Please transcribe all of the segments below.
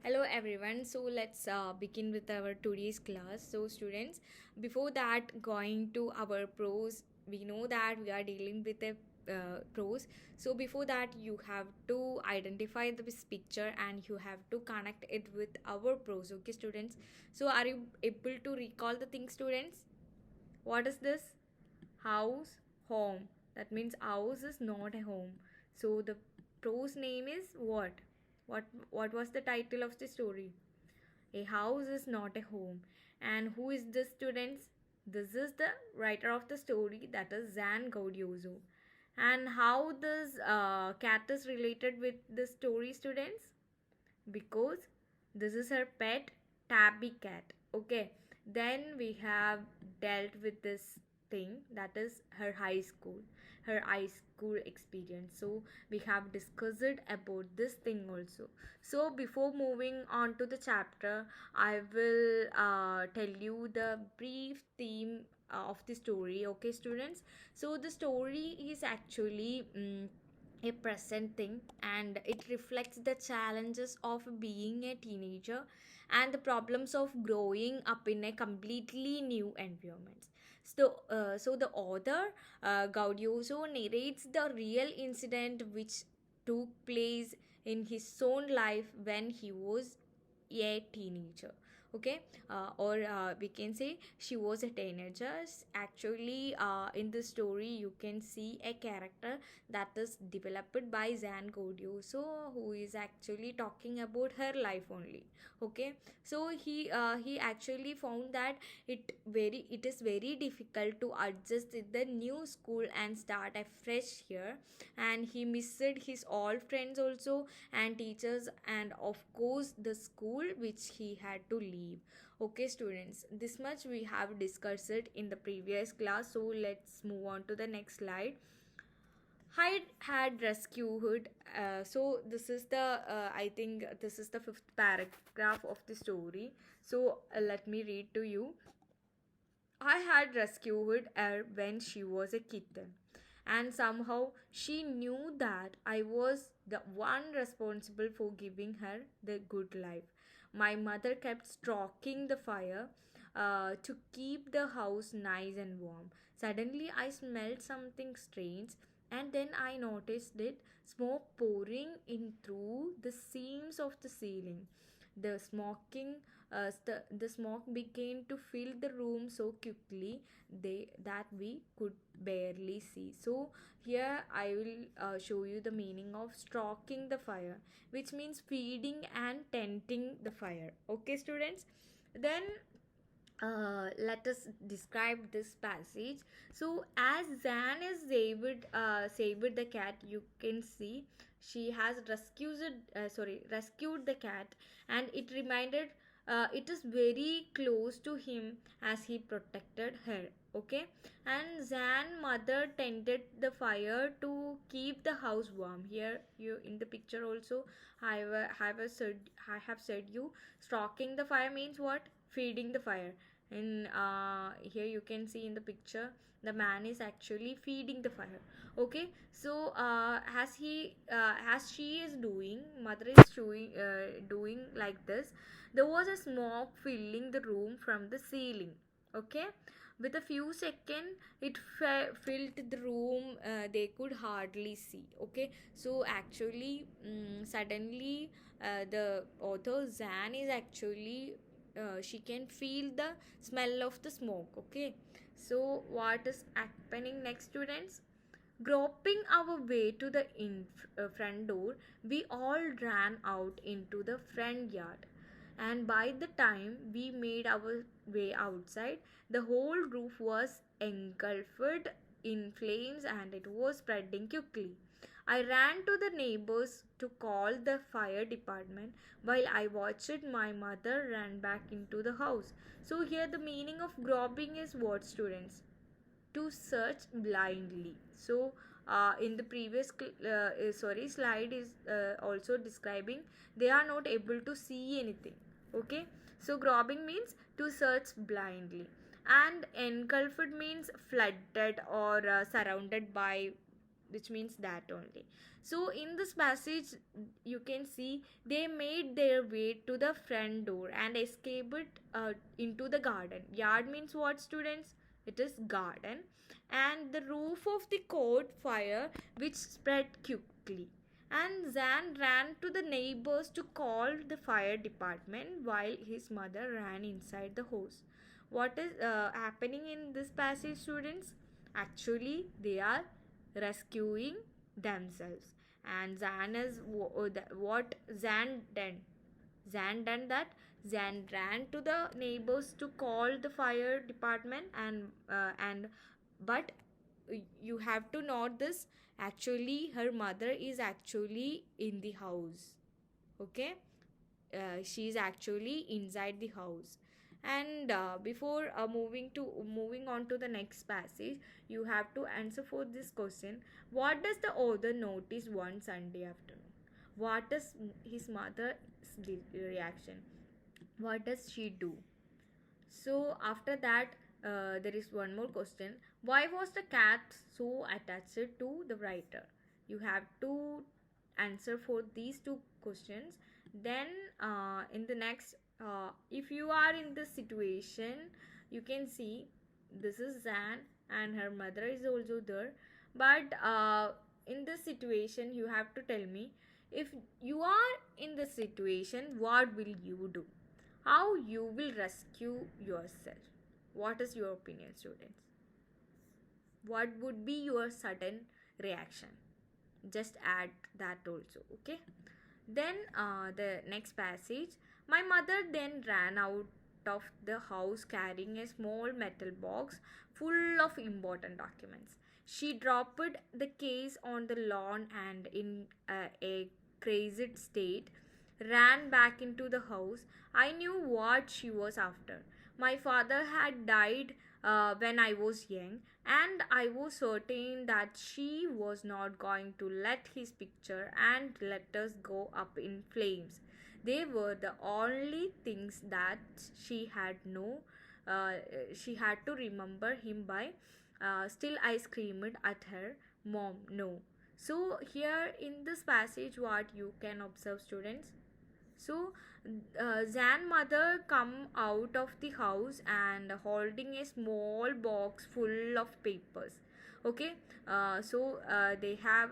Hello everyone. So let's begin with our today's class. So students, before that going to our pros, we know that we are dealing with a pros. So before that you have to identify this picture and you have to connect it with our pros. Okay students. So are you able to recall the thing students? What is this? House, home. That means house is not a home. So the pro's name is what? What was the title of the story? A house is not a home. And who is the students? This is the writer of the story, that is Zan Gaudioso. And how this cat is related with the story, students? Because this is her pet tabby cat. Okay, then we have dealt with this thing, that is her high school experience. So we have discussed about this thing also. So before moving on to the chapter, I will tell you the brief theme of the story. Okay students, so the story is actually a present thing, and it reflects the challenges of being a teenager and the problems of growing up in a completely new environment. So the author Gaudioso narrates the real incident which took place in his own life when he was a teenager. Okay, or we can say she was a teenager. Actually, in the story you can see a character that is developed by Zan Godioso, who is actually talking about her life only. Okay, so he actually found that it is very difficult to adjust in the new school and start afresh here, and he missed his old friends also, and teachers, and of course the school which he had to leave. Okay students, this much we have discussed it in the previous class, so let's move on to the next slide. Hyde had rescued. So this is the I think this is the fifth paragraph of the story. So let me read to you. I had rescued her when she was a kitten, and somehow she knew that I was the one responsible for giving her the good life. My mother kept stroking the fire to keep the house nice and warm. Suddenly, I smelled something strange, and then I noticed it smoke pouring in through the seams of the ceiling. The the smoke began to fill the room so quickly that we could barely see. So here I will show you the meaning of stroking the fire, which means feeding and tending the fire. Okay students, then let us describe this passage. So as Zan is saved the cat, you can see she has rescued the cat, and it reminded it is very close to him as he protected her. Okay, and Zan mother tended the fire to keep the house warm. Here you in the picture also I have said you stalking the fire means what? Feeding the fire. In here you can see in the picture the man is actually feeding the fire. Okay, so as she is doing, mother is doing like this, there was a smoke filling the room from the ceiling. Okay, with a few seconds it filled the room, they could hardly see. Okay, so actually suddenly the author Zan is actually she can feel the smell of the smoke. Okay, so what is happening next students? Groping our way to the front door, we all ran out into the front yard. And by the time we made our way outside, the whole roof was engulfed in flames and it was spreading quickly. I ran to the neighbors to call the fire department while I watched my mother run back into the house. So, here the meaning of groping is what, students? To search blindly. So in the previous slide is also describing they are not able to see anything. Okay, so grabbing means to search blindly, and engulfed means flooded or surrounded by which means that only. So in this passage, you can see they made their way to the front door and escaped into the garden. Yard means what, students? It is garden. And the roof of the caught fire, which spread quickly. And Zan ran to the neighbors to call the fire department while his mother ran inside the house. What is happening in this passage, students? Actually, they are rescuing themselves. And Zan is what Zan done. Zan done that. Zan ran to the neighbors to call the fire department, and but you have to note this. Actually, her mother is actually in the house. Okay, she is actually inside the house. And before moving on to the next passage, you have to answer for this question. What does the author notice one Sunday afternoon? What is his mother's reaction? What does she do? So after that, there is one more question. Why was the cat so attached to the writer? You have to answer for these two questions. Then in the next, if you are in this situation, you can see this is Zan and her mother is also there. But in this situation, you have to tell me, if you are in this situation, what will you do? How you will rescue yourself? What is your opinion, students? What would be your sudden reaction? Just add that also, okay? Then the next passage. My mother then ran out of the house carrying a small metal box full of important documents. She dropped the case on the lawn and, in a crazed state, ran back into the house. I knew what she was after. My father had died when I was young, and I was certain that she was not going to let his picture and letters go up in flames. They were the only things that she had no she had to remember him by. Still I screamed at her, Mom, no. So here in this passage, what you can observe, students? So Zan mother come out of the house and holding a small box full of papers. Okay, they have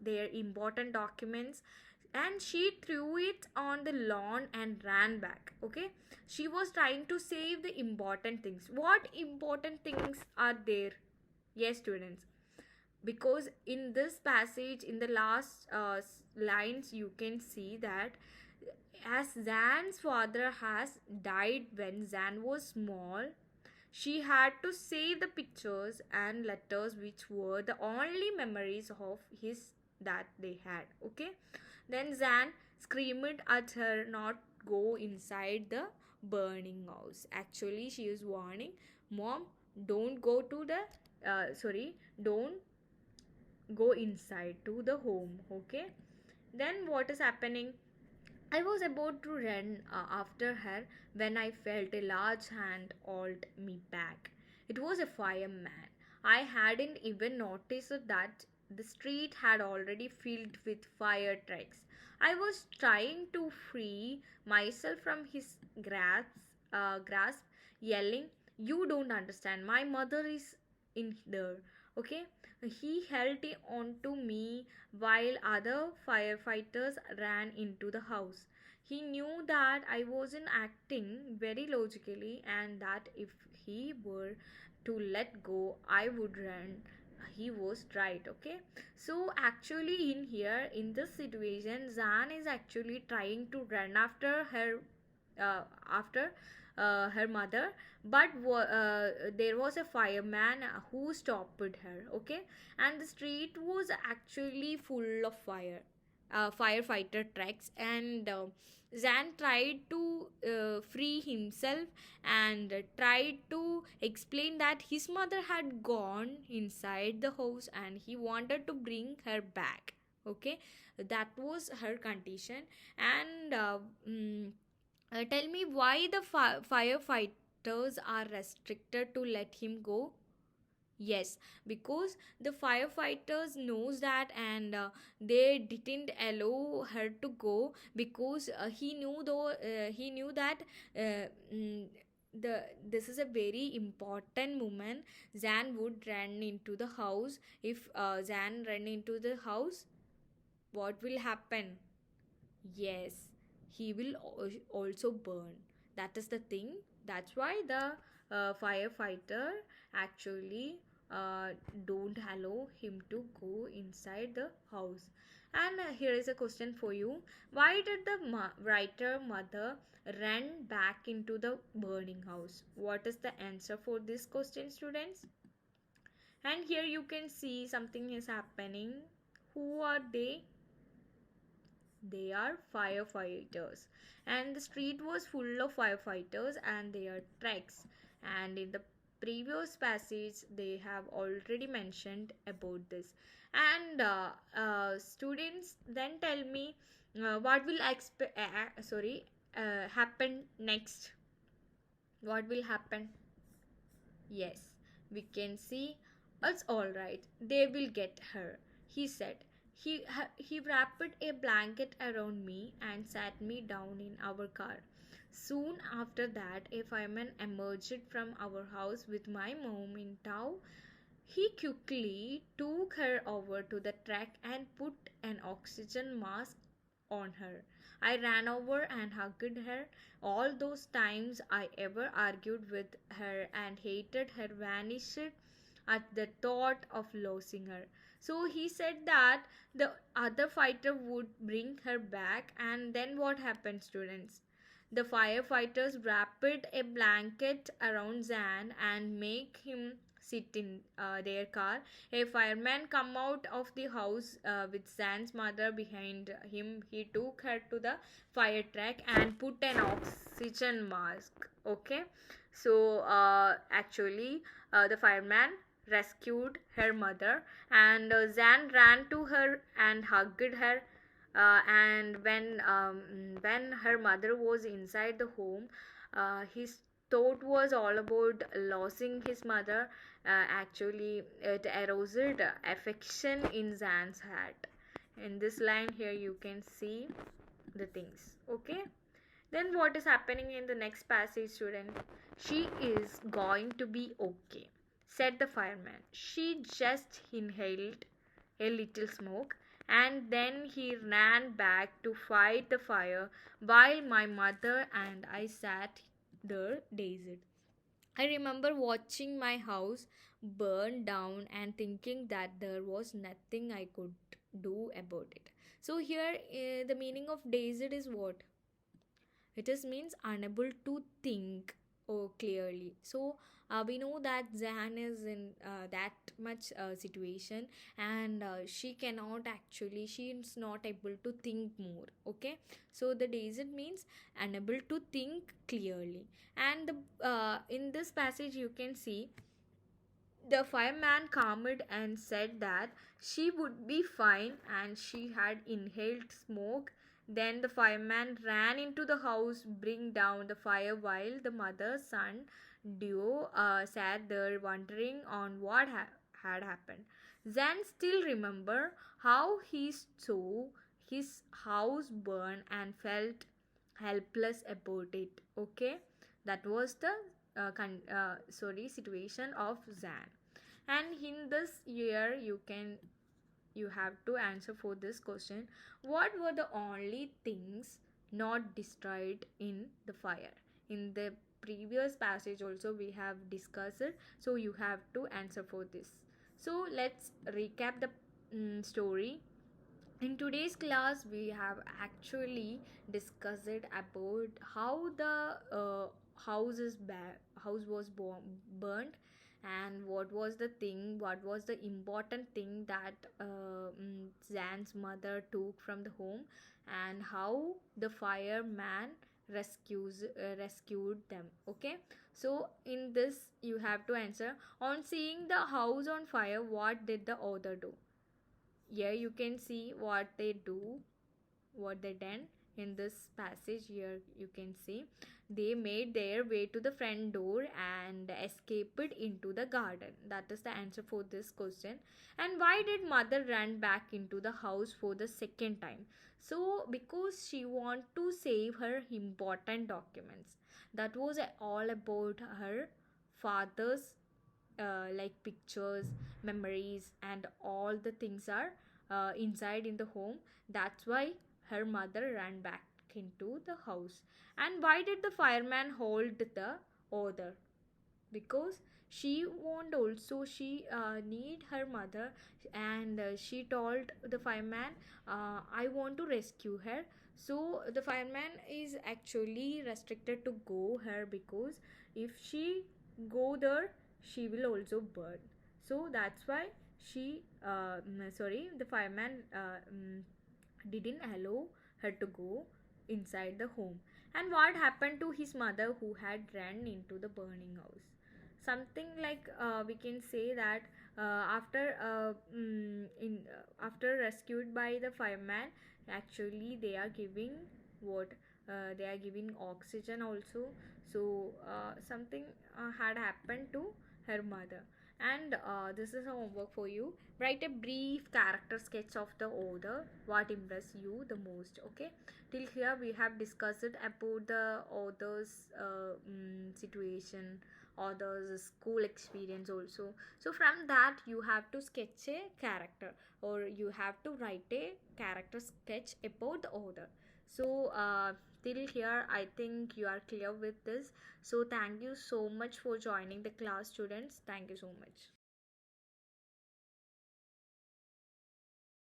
their important documents, and she threw it on the lawn and ran back. Okay, she was trying to save the important things. What important things are there? Yes, students, because in this passage, in the last lines, you can see that as Zan's father has died when Zan was small, she had to save the pictures and letters which were the only memories of his that they had. Okay, then Zan screamed at her not go inside the burning house. Actually, she is warning, Mom, don't go to the don't go inside to the home. Okay, then what is happening? I was about to run after her when I felt a large hand hold me back. It was a fireman. I hadn't even noticed that the street had already filled with fire trucks. I was trying to free myself from his grasp, yelling, "You don't understand. My mother is in there." Okay, he held it onto me while other firefighters ran into the house. He knew that I wasn't acting very logically and that if he were to let go, I would run. He was right. Okay, so actually, in here, in this situation, Zan is actually trying to run after her mother, but there was a fireman who stopped her. Okay, and the street was actually full of firefighter trucks, and Zan tried to free himself and tried to explain that his mother had gone inside the house and he wanted to bring her back. Okay, that was her condition. And tell me why the firefighters are restricted to let him go. Yes, because the firefighters knows that, and they didn't allow her to go because he knew that uh, mm, the this is a very important moment. Zan would run into the house. If Zan run into the house, what will happen? Yes, he will also burn. That is the thing. That's why the firefighter actually uh, don't allow him to go inside the house. And here is a question for you. Why did the writer mother run back into the burning house? What is the answer for this question, students? And here you can see something is happening. Who are they? They are firefighters, and the street was full of firefighters and their trucks. And in the previous passage they have already mentioned about this. And students, then tell me what will happen next. What will happen? Yes, we can see. It's all right. They will get her, he said. He wrapped a blanket around me and sat me down in our car. Soon after that, a fireman emerged from our house with my mom in tow. He quickly took her over to the truck and put an oxygen mask on her. I ran over and hugged her. All those times I ever argued with her and hated her vanished at the thought of losing her. So he said that the other fighter would bring her back, and then what happened, students? The firefighters wrapped a blanket around Zan and make him sit in their car. A fireman come out of the house with Zan's mother behind him. He took her to the fire truck and put an oxygen mask. Okay, so actually, the fireman rescued her mother, and Zan ran to her and hugged her. And when her mother was inside the home, his thought was all about losing his mother. Actually, it aroused affection in Zan's heart. In this line here, you can see the things. Okay. Then what is happening in the next passage, student? She is going to be okay, said the fireman. She just inhaled a little smoke, and then he ran back to fight the fire while my mother and I sat there dazed. I remember watching my house burn down and thinking that there was nothing I could do about it. So here the meaning of dazed is what? It is means unable to think clearly. So we know that Zan is in that much situation, and she cannot actually, she is not able to think more. Okay, so the dazed means unable to think clearly. And in this passage you can see the fireman calmed and said that she would be fine and she had inhaled smoke. Then the fireman ran into the house, bring down the fire, while the mother son duo sat there wondering on what had happened. Zan still remember how he saw his house burn and felt helpless about it. Okay, that was the situation of Zan. And in this year you have to answer for this question. What were the only things not destroyed in the fire? In the previous passage also we have discussed it, so you have to answer for this. So let's recap the story. In today's class we have actually discussed about how the house was burned, and what was the important thing that Zan's mother took from the home, and how the fireman rescued them. Okay, so in this you have to answer. On seeing the house on fire, what did the author do? Here you can see what they done. in this passage here. You can see they made their way to the front door and escaped into the garden. That is the answer for this question. And why did mother run back into the house for the second time? So because she want to save her important documents. That was all about her father's like pictures, memories, and all the things are inside in the home. That's why her mother ran back into the house. And why did the fireman hold the order? Because she want also, she need her mother, and she told the fireman, I want to rescue her. So the fireman is actually restricted to go her, because if she go there, she will also burn. So that's why she sorry, the fireman didn't allow her to go inside the home. And what happened to his mother who had ran into the burning house? Something like we can say that after rescued by the fireman, actually they are giving what, they are giving oxygen also. So something had happened to her mother. And this is a homework for you. Write a brief character sketch of the author. What impressed you the most? Okay, till here we have discussed about the author's situation, author's school experience also. So from that you have to sketch a character, or you have to write a character sketch about the author. So till here I think you are clear with this. So thank you so much for joining the class, students. Thank you so much.